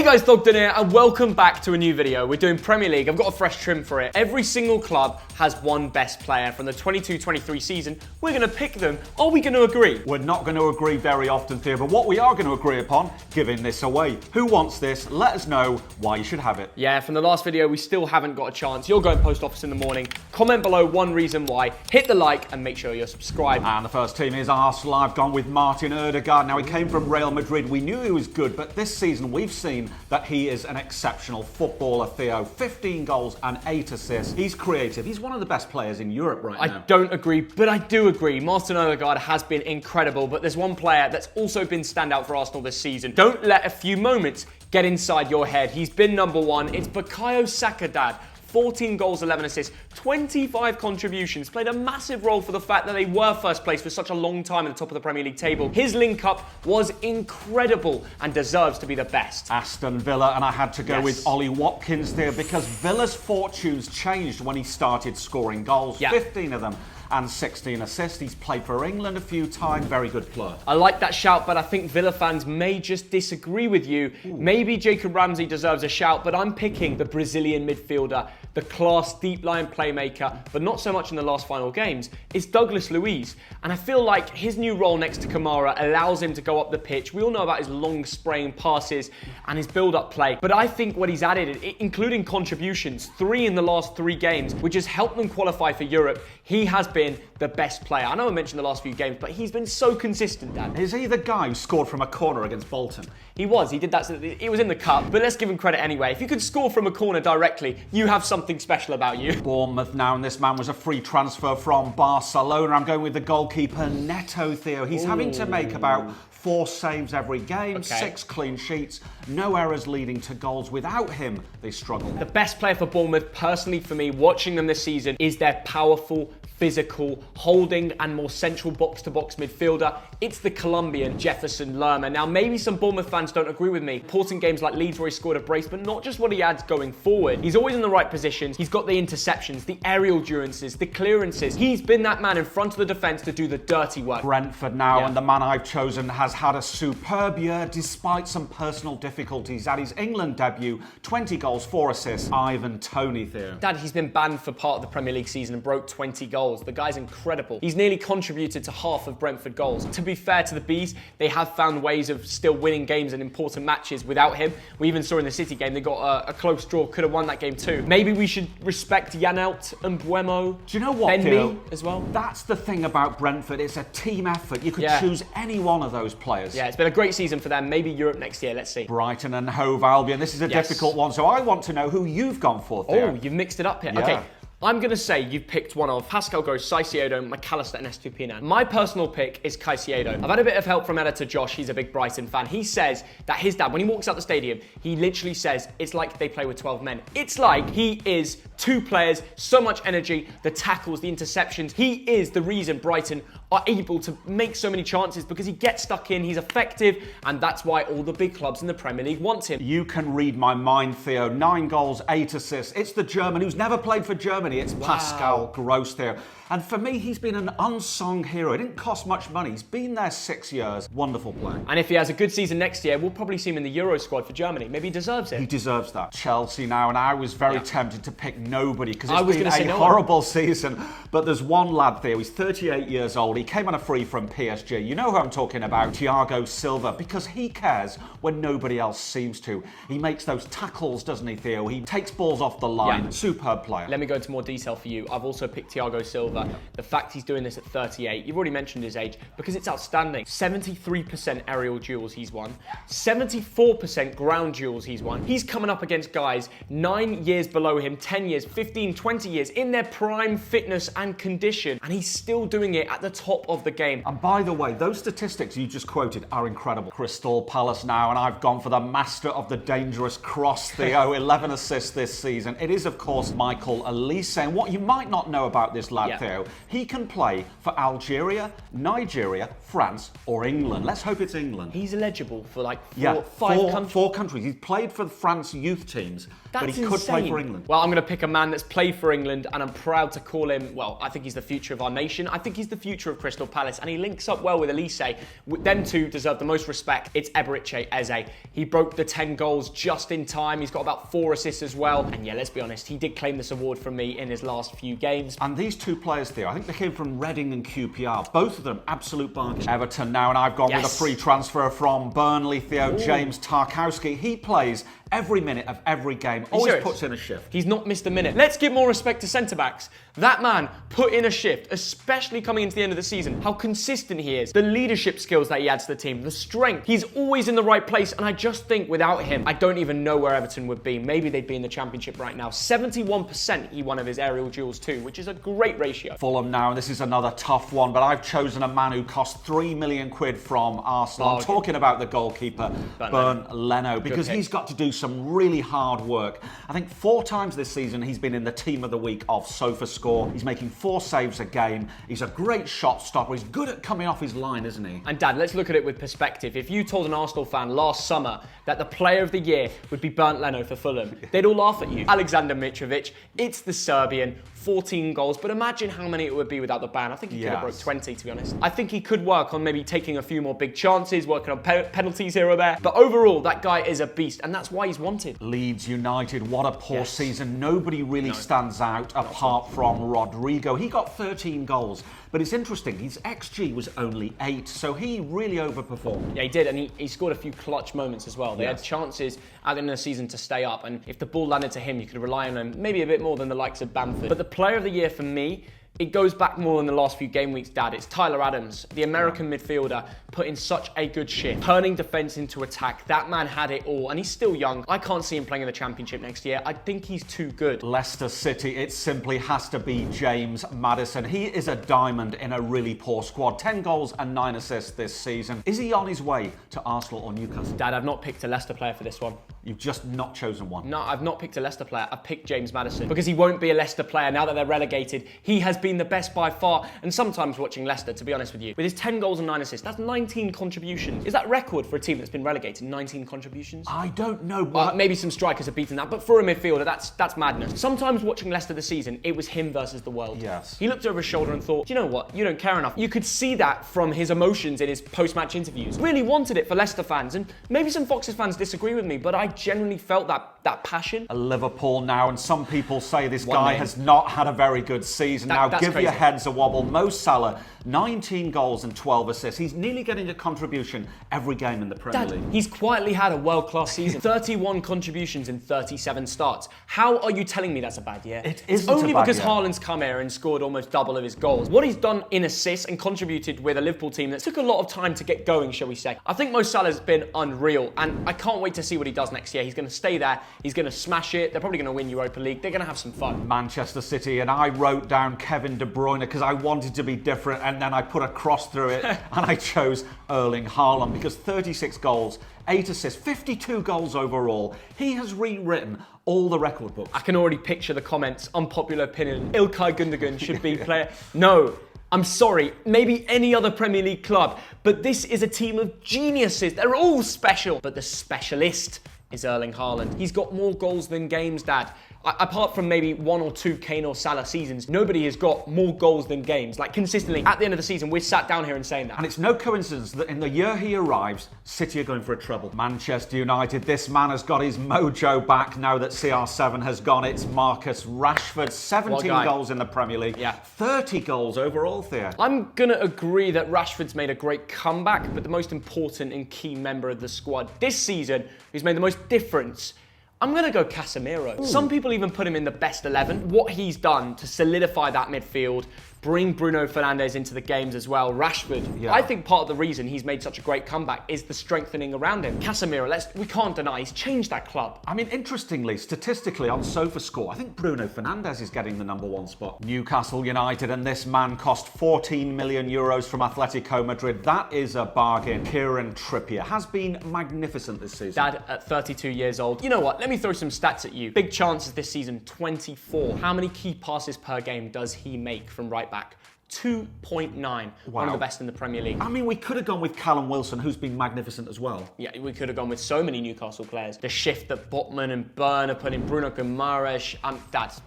Hey guys, Thogden here, and welcome back to a new video. We're doing Premier League. I've got a fresh trim for it. Every single club has one best player from the 22-23 season. We're going to pick them. Are we going to agree? We're not going to agree very often, Theo, but what we are going to agree upon, giving this away. Who wants this? Let us know why you should have it. Yeah, from the last video, we still haven't got a chance. You're going post office in the morning. Comment below one reason why. Hit the like and make sure you're subscribed. And the first team is Arsenal. I've gone with Martin Ødegaard. Now, he came from Real Madrid. We knew he was good, but this season we've seen that he is an exceptional footballer, Theo. 15 goals and 8 assists. He's creative. He's one of the best players in Europe right now. I don't agree, but I do agree. Martin Ødegaard has been incredible, but there's one player that's also been standout for Arsenal this season. Don't let a few moments get inside your head. He's been number one. It's Bukayo Saka, Dad. 14 goals, 11 assists, 25 contributions, played a massive role for the fact that they were first place for such a long time at the top of the Premier League table. His link-up was incredible and deserves to be the best. Aston Villa, and I had to go with Ollie Watkins there because Villa's fortunes changed when he started scoring goals, 15 of them. And 16 assists. He's played for England a few times. Very good player. I like that shout, but I think Villa fans may just disagree with you. Maybe Jacob Ramsey deserves a shout, but I'm picking the Brazilian midfielder, the class deep-line playmaker, but not so much in the last final games. It's Douglas Luiz. And I feel like his new role next to Kamara allows him to go up the pitch. We all know about his long spraying passes and his build-up play. But I think what he's added, including contributions, 3 in the last 3 games, which has helped them qualify for Europe, he has been the best player. I know I mentioned the last few games, but he's been so consistent, Dan. Is he the guy who scored from a corner against Bolton? He was. He did that. It was in the cup, but let's give him credit anyway. If you could score from a corner directly, you have something special about you. Bournemouth now, and this man was a free transfer from Barcelona. I'm going with the goalkeeper, Neto, Theo. He's having to make about 4 saves every game, 6 clean sheets, no errors leading to goals. Without him, they struggle. The best player for Bournemouth, personally for me, watching them this season, is their powerful, physical, holding and more central box-to-box midfielder. It's the Colombian Jefferson Lerma. Now, maybe some Bournemouth fans don't agree with me. Important games like Leeds where he scored a brace, but not just what he adds going forward. He's always in the right positions. He's got the interceptions, the aerial durances, the clearances. He's been that man in front of the defence to do the dirty work. Brentford now, and the man I've chosen has had a superb year despite some personal difficulties. At his England debut, 20 goals, 4 assists, Ivan Toney, Theo. Dad, he's been banned for part of the Premier League season and broke 20 goals. The guy's incredible. He's nearly contributed to half of Brentford goals. To be fair to the Bees, they have found ways of still winning games and important matches without him. We even saw in the City game, they got a close draw, could have won that game too. Maybe we should respect Yanelt and Buemo. Do you know what, Ben Theo? Mee as well. That's the thing about Brentford. It's a team effort. You could choose any one of those players. Yeah, it's been a great season for them. Maybe Europe next year, let's see. Brighton and Hove Albion. This is a difficult one, so I want to know who you've gone for, Theo. Oh, you've mixed it up here. Okay. I'm going to say you've picked one of Pascal Gross, Caicedo, McAllister and Estupiñán. My personal pick is Caicedo. I've had a bit of help from editor Josh. He's a big Brighton fan. He says that his dad, when he walks out the stadium, he literally says it's like they play with 12 men. It's like he is 2 players, so much energy, the tackles, the interceptions. He is the reason Brighton are able to make so many chances because he gets stuck in, he's effective, and that's why all the big clubs in the Premier League want him. You can read my mind, Theo. 9 goals, 8 assists. It's the German who's never played for Germany. It's Pascal Gross there. And for me, he's been an unsung hero. It didn't cost much money. He's been there 6 years. Wonderful player. And if he has a good season next year, we'll probably see him in the Euro squad for Germany. Maybe he deserves it. He deserves that. Chelsea now, and I was very tempted to pick nobody because it's been a horrible season. But there's one lad there. He's 38 years old. He came on a free from PSG. You know who I'm talking about, Thiago Silva, because he cares when nobody else seems to. He makes those tackles, doesn't he, Theo? He takes balls off the line. Superb player. Let me go into more detail for you. I've also picked Thiago Silva. The fact he's doing this at 38, you've already mentioned his age, because it's outstanding. 73% aerial duels he's won. 74% ground duels he's won. He's coming up against guys 9 years below him, 10 years, 15, 20 years, in their prime fitness and condition. And he's still doing it at the top of the game. And by the way, those statistics you just quoted are incredible. Crystal Palace now, and I've gone for the master of the dangerous cross, Theo. 11 assists this season. It is, of course, Michael Olise. And what you might not know about this lad, Theo, he can play for Algeria, Nigeria, France, or England. Let's hope it's England. He's eligible for like five countries. 4 countries. He's played for the France youth teams, but he could play for England. Well, I'm going to pick pick a man that's played for England, and I'm proud to call him, well, I think he's the future of our nation. I think he's the future of Crystal Palace, and he links up well with Elise. Them two deserve the most respect. It's Eberechi Eze. He broke the 10 goals just in time. He's got about 4 assists as well. And yeah, let's be honest, he did claim this award from me in his last few games. And these two players, Theo, I think they came from Reading and QPR. Both of them absolute bargains. Everton now, and I've gone with a free transfer from Burnley, Theo. Ooh. James Tarkowski. He plays every minute of every game. Always puts in a shift. He's not missed a minute. Let's give more respect to centre-backs. That man put in a shift, especially coming into the end of the season. How consistent he is. The leadership skills that he adds to the team. The strength. He's always in the right place. And I just think without him, I don't even know where Everton would be. Maybe they'd be in the Championship right now. 71% he won of his aerial duels too, which is a great ratio. Fulham now, and this is another tough one, but I've chosen a man who cost £3 million from Arsenal. I'm talking about the goalkeeper, Bernd Leno, because he's got to do some really hard work. I think 4 times this season he's been in the team of the week of SofaScore. He's making 4 saves a game. He's a great shot stopper. He's good at coming off his line, isn't he? And Dad, let's look at it with perspective. If you told an Arsenal fan last summer that the player of the year would be Bernd Leno for Fulham, they'd all laugh at you. Alexander Mitrovic, it's the Serbian, 14 goals, but imagine how many it would be without the ban. I think he could have broke 20, to be honest. I think he could work on maybe taking a few more big chances, working on penalties here or there. But overall, that guy is a beast, and that's why he's wanted. Leeds United, what a poor season. Nobody really stands out apart from Rodrigo. He got 13 goals, but it's interesting, his XG was only 8, so he really overperformed. Yeah, he did, and he scored a few clutch moments as well. They had chances at the end of the season to stay up, and if the ball landed to him, you could rely on him maybe a bit more than the likes of Bamford. But the player of the year for me, it goes back more than the last few game weeks, Dad. It's Tyler Adams, the American midfielder, put in such a good shift, turning defence into attack. That man had it all, and he's still young. I can't see him playing in the Championship next year. I think he's too good. Leicester City, it simply has to be James Maddison. He is a diamond in a really poor squad. 10 goals and 9 assists this season. Is he on his way to Arsenal or Newcastle? Dad, I've not picked a Leicester player for this one. You've just not chosen one? No, I've not picked a Leicester player. I've picked James Maddison because he won't be a Leicester player now that they're relegated. He has been the best by far, and sometimes watching Leicester, to be honest with you, with his 10 goals and 9 assists, that's 19 contributions. Is that record for a team that's been relegated, 19 contributions? I don't know, but maybe some strikers have beaten that, but for a midfielder, that's madness. Sometimes watching Leicester this season, it was him versus the world. Yes. He looked over his shoulder and thought, you know what, you don't care enough. You could see that from his emotions in his post-match interviews. Really wanted it for Leicester fans, and maybe some Foxes fans disagree with me, but I genuinely felt that passion. Liverpool now, and some people say this guy has not had a very good season. Now give your heads a wobble. Mo Salah, 19 goals and 12 assists. He's nearly getting a contribution every game in the Premier League. He's quietly had a world-class season. 31 contributions in 37 starts. How are you telling me that's a bad year? It isn't only a bad because year. Haaland's come here and scored almost double of his goals. What he's done in assists and contributed with a Liverpool team that took a lot of time to get going, shall we say. I think Mo Salah's been unreal, and I can't wait to see what he does next year. He's going to stay there. He's going to smash it. They're probably going to win Europa League. They're going to have some fun. Manchester City, and I wrote down Kevin De Bruyne because I wanted to be different, and then I put a cross through it, and I chose Erling Haaland because 36 goals, 8 assists, 52 goals overall. He has rewritten all the record books. I can already picture the comments. Unpopular opinion. İlkay Gündoğan should be player. No. I'm sorry, maybe any other Premier League club, but this is a team of geniuses. They're all special, but the specialist is Erling Haaland. He's got more goals than games, Dad. Apart from maybe 1 or 2 Kane or Salah seasons, nobody has got more goals than games. Like consistently, at the end of the season, we're sat down here and saying that. And it's no coincidence that in the year he arrives, City are going for a treble. Manchester United, this man has got his mojo back now that CR7 has gone. It's Marcus Rashford, 17 goals in the Premier League, 30 goals overall, Theo. I'm going to agree that Rashford's made a great comeback, but the most important and key member of the squad this season, who's made the most difference, I'm going to go Casemiro. Ooh. Some people even put him in the best 11. What he's done to solidify that midfield, bring Bruno Fernandes into the games as well, Rashford. I think part of the reason he's made such a great comeback is the strengthening around him. Casemiro, we can't deny, he's changed that club. I mean, interestingly, statistically on SofaScore, I think Bruno Fernandes is getting the #1 spot. Newcastle United, and this man cost 14 million euros from Atletico Madrid. That is a bargain. Kieran Trippier has been magnificent this season. Dad, at 32 years old. You know what? Let me throw some stats at you. Big chances this season, 24. How many key passes per game does he make from right back? 2.9. One of the best in the Premier League. I mean, we could have gone with Callum Wilson, who's been magnificent as well. Yeah, we could have gone with so many Newcastle players. The shift that Botman and Byrne are putting, Bruno Guimaraes,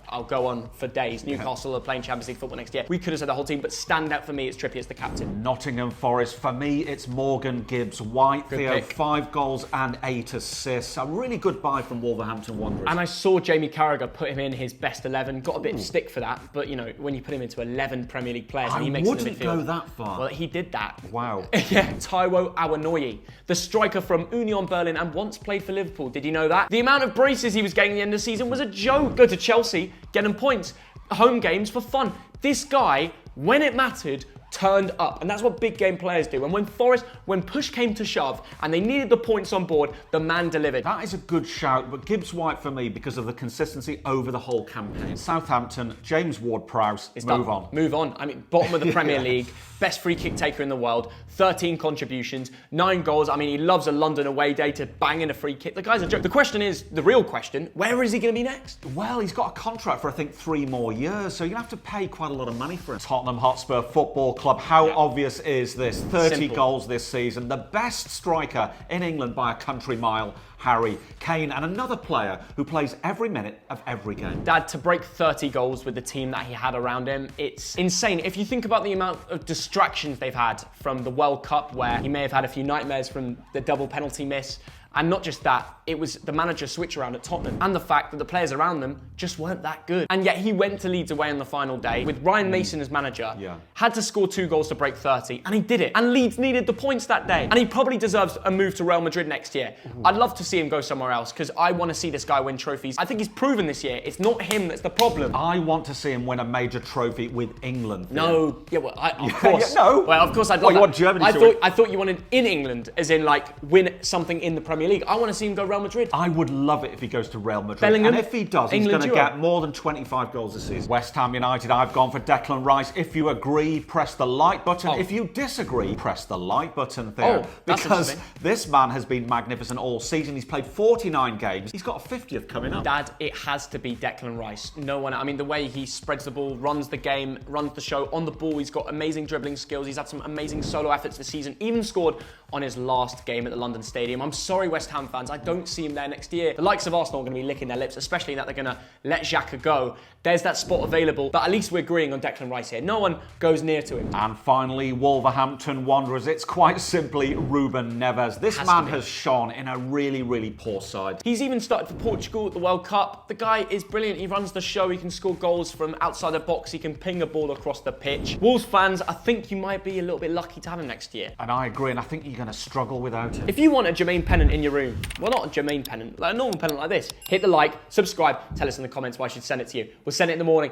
I'll go on for days. Newcastle are playing Champions League football next year. We could have said the whole team, but standout for me, it's Trippier as the captain. Nottingham Forest, for me, it's Morgan Gibbs-White. Theo, 5 goals and 8 assists. A really good buy from Wolverhampton Wanderers. And I saw Jamie Carragher put him in his best 11. Got a bit of stick for that, but you know, when you put him into 11 Premier League players and he makes it in the midfield. I wouldn't go that far. Well, he did that. Wow. Yeah, Taiwo Awoniyi, the striker from Union Berlin and once played for Liverpool. Did you know that? The amount of braces he was getting at the end of the season was a joke. Go to Chelsea, get him points. Home games for fun. This guy, when it mattered, turned up. And that's what big game players do. And when push came to shove and they needed the points on board, the man delivered. That is a good shout, but Gibbs-White for me because of the consistency over the whole campaign. Southampton, James Ward-Prowse, Move on. I mean, bottom of the Premier League, best free kick taker in the world, 13 contributions, 9 goals. I mean, he loves a London away day to bang in a free kick. The guy's a joke. The question is, the real question, where is he going to be next? Well, he's got a contract for, I think, 3 more years, so you're going to have to pay quite a lot of money for him. Tottenham Hotspur Football Club, how obvious is this? 30 goals this season, the best striker in England by a country mile, Harry Kane, and another player who plays every minute of every game. Dad, to break 30 goals with the team that he had around him, it's insane. If you think about the amount of distractions they've had from the World Cup, where he may have had a few nightmares from the double penalty miss, and not just that, it was the manager switch around at Tottenham and the fact that the players around them just weren't that good. And yet he went to Leeds away on the final day with Ryan Mason as manager, had to score 2 goals to break 30, and he did it. And Leeds needed the points that day. And he probably deserves a move to Real Madrid next year. I'd love to see him go somewhere else because I want to see this guy win trophies. I think he's proven this year. It's not him that's the problem. I want to see him win a major trophy with England. No, of course. No. Well, of course I'd love you want Germany I thought you wanted in England, as in like win something in the Premier League. I want to see him go Real Madrid. I would love it if he goes to Real Madrid. Bellingham, and if he does, he's going to get more than 25 goals this season. West Ham United, I've gone for Declan Rice. If you agree, press the like button. If you disagree, press the like button, Theo. Because this man has been magnificent all season. He's played 49 games. He's got a 50th coming up. Dad, it has to be Declan Rice. No one, I mean, the way he spreads the ball, runs the game, runs the show on the ball. He's got amazing dribbling skills. He's had some amazing solo efforts this season. Even scored on his last game at the London Stadium. I'm sorry, West Ham fans. I don't see him there next year. The likes of Arsenal are going to be licking their lips, especially that they're going to let Xhaka go. There's that spot available, but at least we're agreeing on Declan Rice here. No one goes near to him. And finally, Wolverhampton Wanderers. It's quite simply Ruben Neves. This man has shone in a really, really poor side. He's even started for Portugal at the World Cup. The guy is brilliant. He runs the show. He can score goals from outside the box. He can ping a ball across the pitch. Wolves fans, I think you might be a little bit lucky to have him next year. And I agree, and I think you're going to struggle without him. If you want a Jermaine pennant in your room, well, not a Jermaine pennant, like a normal pennant like this, hit the like, subscribe, tell us in the comments why I should send it to you. We'll send it in the morning.